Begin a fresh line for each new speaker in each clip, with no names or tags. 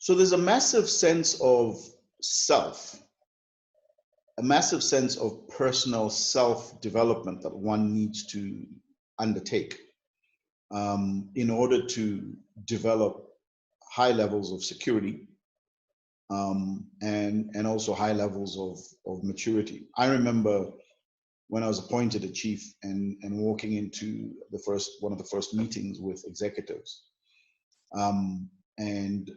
So there's a massive sense of self, a massive sense of personal self-development that one needs to undertake in order to develop high levels of security and also high levels of maturity. I remember when I was appointed a chief and walking into one of the first meetings with executives, and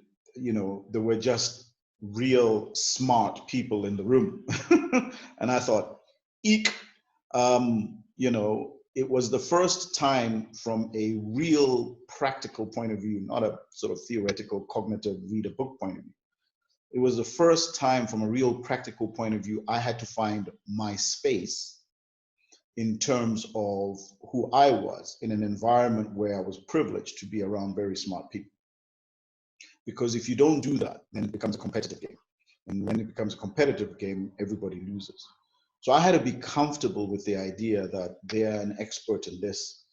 there were just real smart people in the room, and I thought, eek, it was the first time from a real practical point of view, not a sort of theoretical cognitive read a book point of view. It was the first time from a real practical point of view I had to find my space in terms of who I was in an environment where I was privileged to be around very smart people. Because if you don't do that, then it becomes a competitive game. And when it becomes a competitive game, everybody loses. So I had to be comfortable with the idea that they're an expert in this,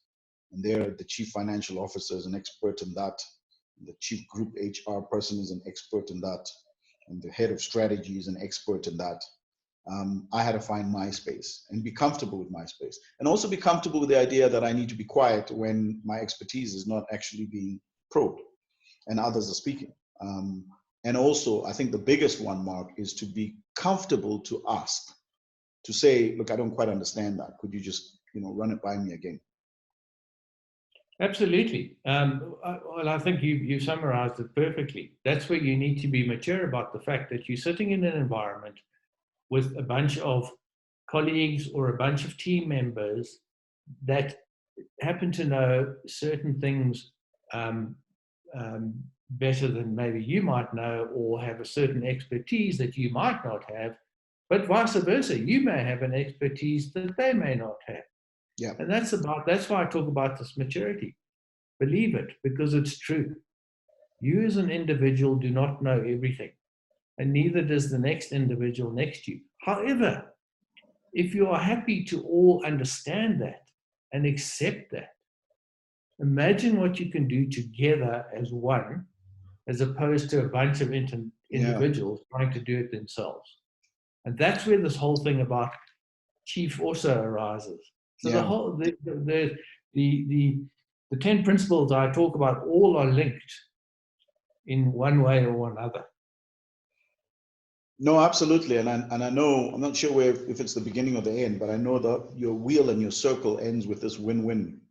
and they're the chief financial officer is an expert in that, the chief group HR person is an expert in that, and the head of strategy is an expert in that. I had to find my space and be comfortable with my space, and also be comfortable with the idea that I need to be quiet when my expertise is not actually being probed and others are speaking. And also, I think the biggest one, Mark, is to be comfortable to ask, to say, look, I don't quite understand that. Could you just, run it by me again?
Absolutely. Well, I think you summarized it perfectly. That's where you need to be mature about the fact that you're sitting in an environment with a bunch of colleagues or a bunch of team members that happen to know certain things better than maybe you might know, or have a certain expertise that you might not have, but vice versa. You may have an expertise that they may not have.
Yeah.
And that's why I talk about this maturity. Believe it, because it's true. You as an individual do not know everything, and neither does the next individual next to you. However, if you are happy to all understand that and accept that, imagine what you can do together as one, as opposed to a bunch of individuals trying to do it themselves. And that's where this whole thing about chief also arises. So the whole the 10 principles I talk about all are linked in one way or another.
No, absolutely. And I know, I'm not sure if it's the beginning or the end, but I know that your wheel and your circle ends with this win-win